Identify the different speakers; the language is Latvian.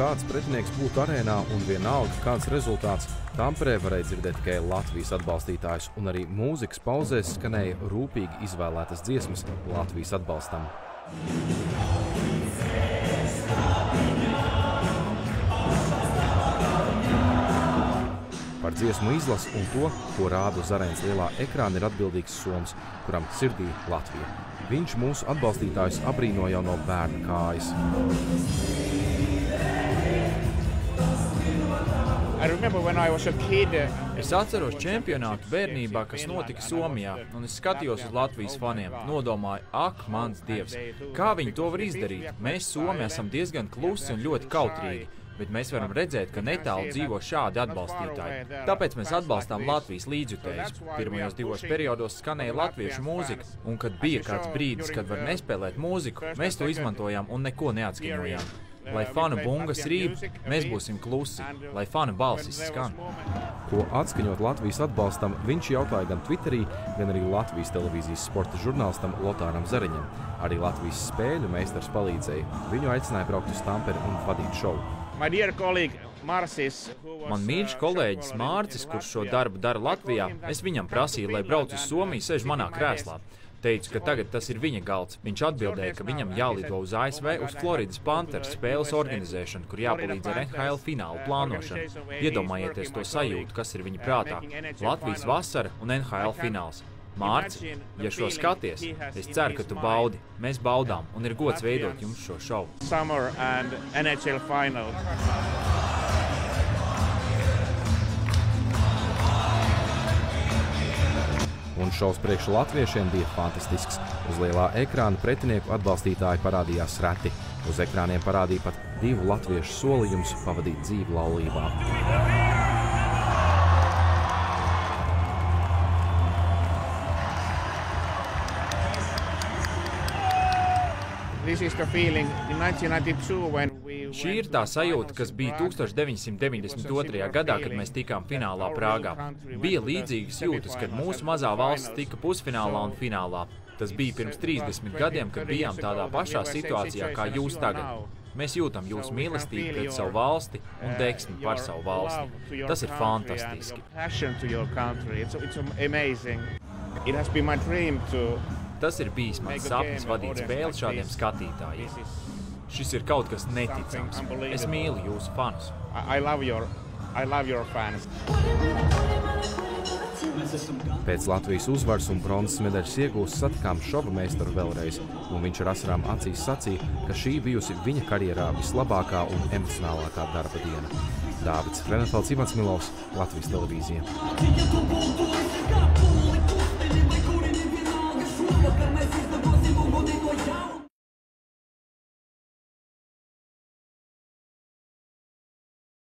Speaker 1: kāds pretinieks būtu arēnā un vienalga kāds rezultāts, Tamperē varēja dzirdēt tikai Latvijas atbalstītājus, un arī mūzikas pauzēs skanēja rūpīgi izvēlētas dziesmas Latvijas atbalstam. Par dziesmu izlasu un to, ko rāda uz arēnas lielā ekrāna, ir atbildīgs soms, kuram sirdī Latvija. Viņš mūsu atbalstītājus abrīno jau no bērna kājas.
Speaker 2: Es atceros čempionātu bērnībā, kas notika Somijā, un es skatījos uz Latvijas faniem. Nodomāju, ak, mans Dievs, kā viņi to var izdarīt? Mēs Somi esam diezgan klusi un ļoti kautrīgi, bet mēs varam redzēt, ka netālu dzīvo šādi atbalstītāji. Tāpēc mēs atbalstām Latvijas līdzjutējus. Pirmajos 2 periodos skanēja latviešu mūzika, un kad bija kāds brīdis, kad var nespēlēt mūziku, mēs to izmantojām un neko neatskaņojām. Lai fanu bungas rīb, mēs būsim klusi, lai fanu balsis skan.
Speaker 1: Ko atskaņot Latvijas atbalstam, viņš jautāja gan Twitterī, gan arī Latvijas televīzijas sporta žurnālistam Lotāram Zariņam. Arī Latvijas spēļu meistars palīdzēja. Viņu aicināja braukt uz Tamperi un vadīt šovu.
Speaker 2: Man mīļš kolēģis Mārcis, kurš šo darbu dara Latvijā, es viņam prasīju, lai brauc uz Somiju, sēž manā krēslā. Teicu, ka tagad tas ir viņa galds. Viņš atbildēja, ka viņam jālido uz ASV uz Floridas Panthers spēles organizēšanu, kur jāpalīdz ar NHL finālu plānošanu. Iedomājieties to sajūtu, kas ir viņa prātā. Latvijas vasara un NHL fināls. Mārci, ja šo skaties, es ceru, ka tu baudi. Mēs baudām, un ir gods veidot jums šo šovu.
Speaker 1: Un šovs priekš latviešiem bija fantastisks. Uz lielā ekrāna pretinieku atbalstītāji parādījās reti. Uz ekrāniem parādīja pat 2 latviešu solījumus pavadīt dzīvi laulībā.
Speaker 2: Šī ir tā sajūta, kas bija 1992. gadā, kad mēs tikām finālā Prāgā. Bija līdzīgas jūtas, kad mūsu mazā valsts tika pusfinālā un finālā. Tas bija pirms 30 gadiem, kad bijām tādā pašā situācijā kā jūs tagad. Mēs jūtam jūsu mīlestību pret savu valsti un deksmi par savu valsti. Tas ir fantastiski. Tas ir bijis mans sapnis vadīt spēli šādiem skatītājiem. Šis ir kaut kas neticams. Es mīlu jūsu fanus.
Speaker 1: Pēc Latvijas uzvaras un bronzas medaļas iegūst satikām šova meistaru vēlreiz, un viņš ar asarām acīs sacīja, ka šī bijusi viņa karjerā vislabākā un emocionālākā darba diena. Dāvids Frenefelds, Ivans Milovs, Latvijas televīzija.